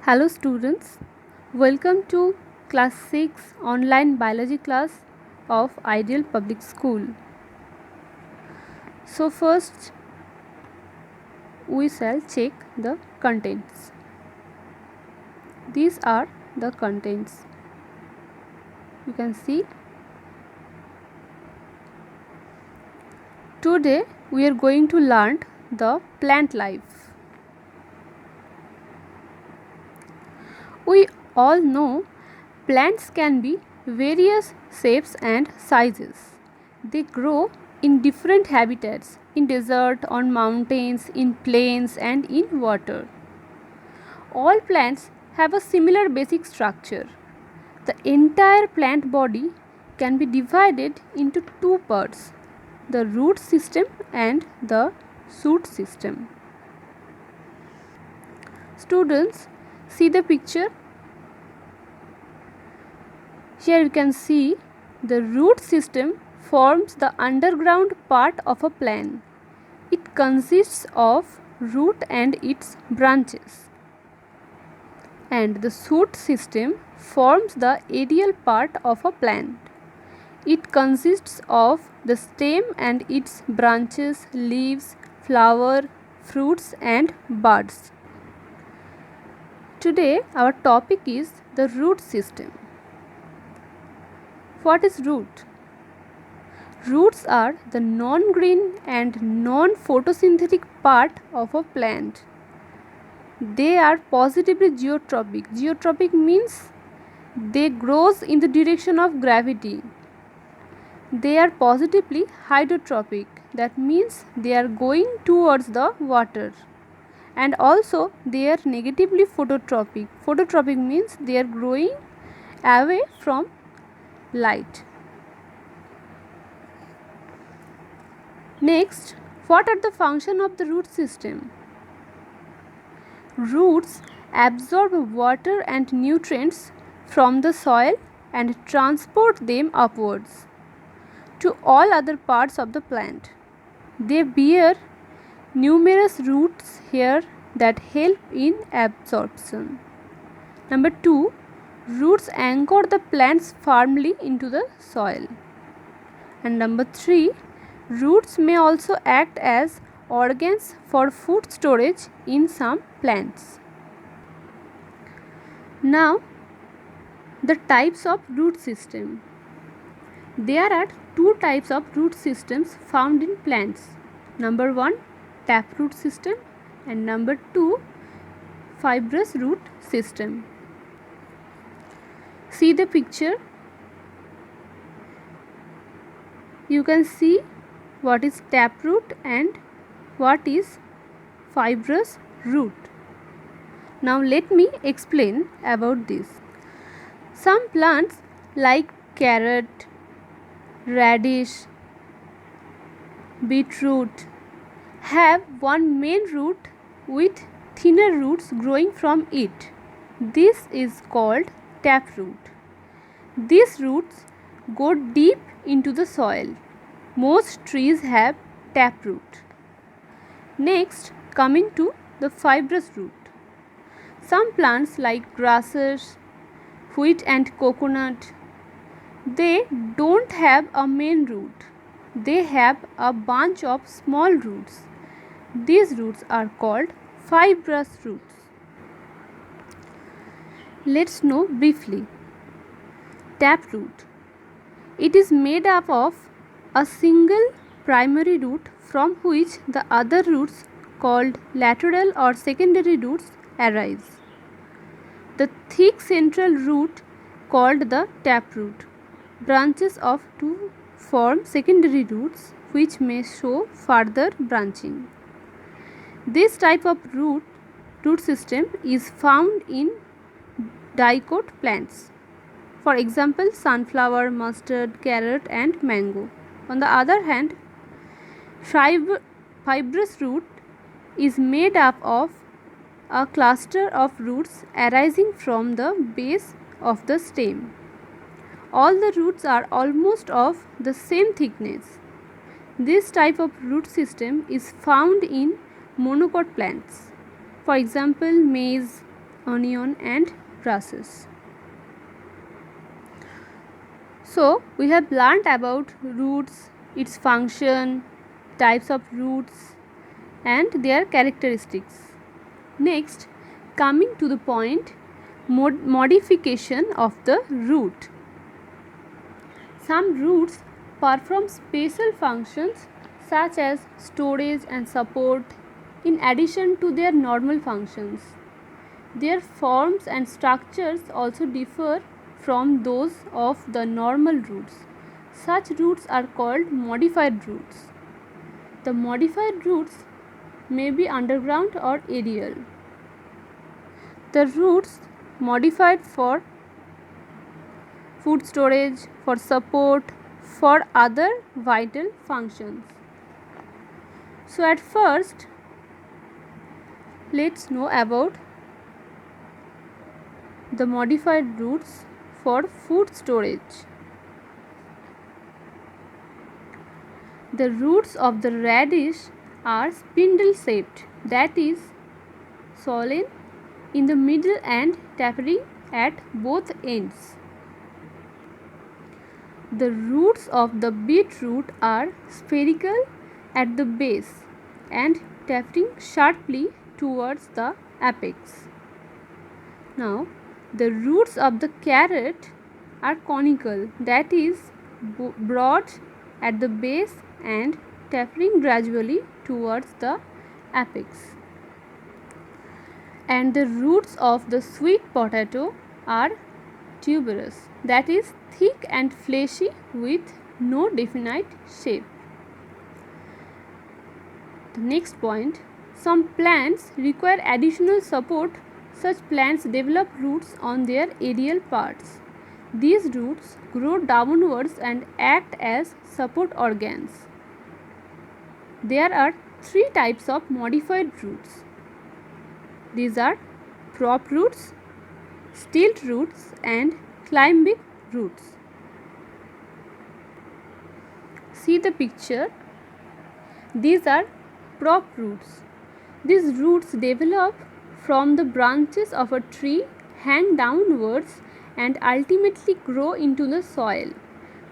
Hello students, welcome to class 6 online biology class of Ideal Public School. So first we shall check the contents. These are the contents. You can see. Today we are going to learn the plant life. We all know plants can be various shapes and sizes. They grow in different habitats, in desert, on mountains, in plains and in water. All plants have a similar basic structure. The entire plant body can be divided into two parts, the root system and the shoot system. Students, see the picture. Here you can see the root system forms the underground part of a plant. It consists of root and its branches. And the shoot system forms the aerial part of a plant. It consists of the stem and its branches, leaves, flower, fruits and buds. Today our topic is the root system. What is root? Roots are the non-green and non-photosynthetic part of a plant. They are positively geotropic. Geotropic means they grows in the direction of gravity. They are positively hydrotropic. That means they are going towards the water. And also they are negatively phototropic. Phototropic means they are growing away from light. Next, what are the function of the root system? Roots absorb water and nutrients from the soil and transport them upwards to all other parts of the plant. They bear numerous roots here that help in absorption. Number 2, roots anchor the plants firmly into the soil. And number 3, roots may also act as organs for food storage in some plants. Now, the types of root system. There are two types of root systems found in plants. Number 1, taproot system, and number 2, fibrous root system. See the picture. You can see what is taproot and what is fibrous root. Now let me explain about this. Some plants like carrot, radish, beetroot have one main root with thinner roots growing from it. This is called taproot. These roots go deep into the soil. Most trees have taproot. Next, coming to the fibrous root. Some plants like grasses, wheat and coconut, they don't have a main root. They have a bunch of small roots. These roots are called fibrous roots. Let's know briefly. Taproot. It is made up of a single primary root from which the other roots called lateral or secondary roots arise. The thick central root called the taproot. Branches of two form secondary roots which may show further branching. This type of root system is found in dicot plants. For example, sunflower, mustard, carrot and mango. On the other hand, fibrous root is made up of a cluster of roots arising from the base of the stem. All the roots are almost of the same thickness. This type of root system is found in monocot plants. For example, maize, onion and grasses. So we have learnt about roots, its function, types of roots and their characteristics. Next, coming to the point, modification of the root. Some roots perform special functions such as storage and support in addition to their normal functions. Their forms and structures also differ from those of the normal roots. Such roots are called modified roots. The modified roots may be underground or aerial. The roots modified for food storage, for support, for other vital functions. So at first, let's know about the modified roots for food storage. The roots of the radish are spindle shaped, that is, swollen in the middle and tapering at both ends. The roots of the beetroot are spherical at the base and tapering sharply towards the apex. Now, the roots of the carrot are conical, that is, broad at the base and tapering gradually towards the apex. And the roots of the sweet potato are tuberous, that is, thick and fleshy with no definite shape. The next point, some plants require additional support. Such plants develop roots on their aerial parts. These roots grow downwards and act as support organs. There are three types of modified roots. These are prop roots, stilt roots and climbing roots. See the picture. These are prop roots. These roots develop from the branches of a tree, hang downwards and ultimately grow into the soil.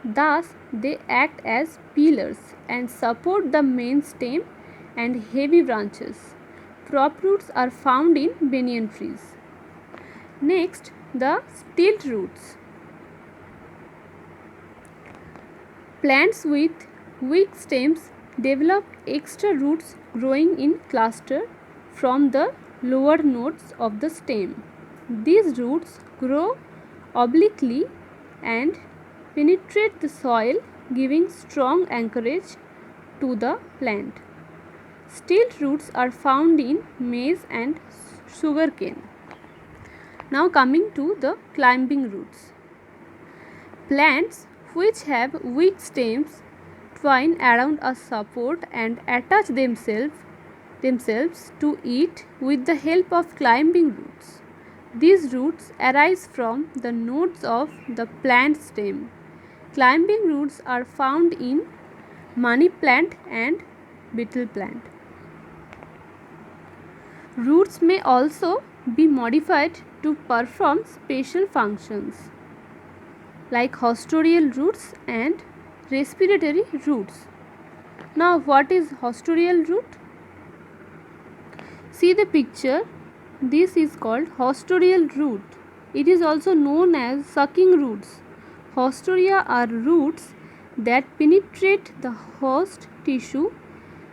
Thus, they act as pillars and support the main stem and heavy branches. Prop roots are found in banyan trees. Next, the stilt roots. Plants with weak stems develop extra roots growing in cluster from the lower nodes of the stem. These roots grow obliquely and penetrate the soil, giving strong anchorage to the plant. Stilt roots are found in maize and sugarcane. Now coming to the climbing roots. Plants which have weak stems twine around a support and attach themselves to it with the help of climbing roots. These roots arise from the nodes of the plant stem. Climbing roots are found in money plant and betel plant. Roots may also be modified to perform special functions like hostorial roots and respiratory roots. Now, what is hostorial root? See the picture. This is called hostorial root. It is also known as sucking roots. Hostoria are roots that penetrate the host tissue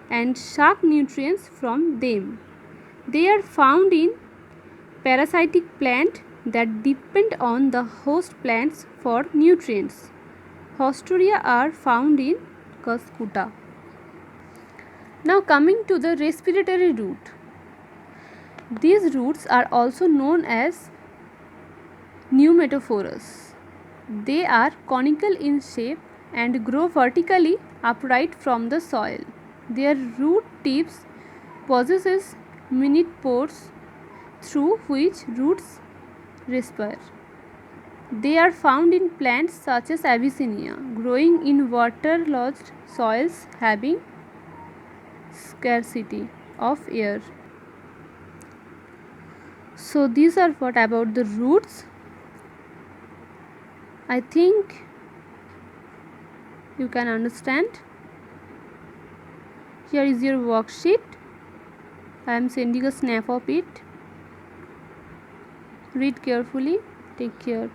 and suck nutrients from them. They are found in parasitic plant that depend on the host plants for nutrients. Hostoria are found in Cuscuta. Now coming to the respiratory root. These roots are also known as pneumatophorous. They are conical in shape and grow vertically upright from the soil. Their root tips possesses minute pores through which roots respire. They are found in plants such as Abyssinia, growing in water-logged soils having scarcity of air. So these are what about the roots. I think you can understand. Here is your worksheet. I am sending a snap of it. Read carefully. Take care.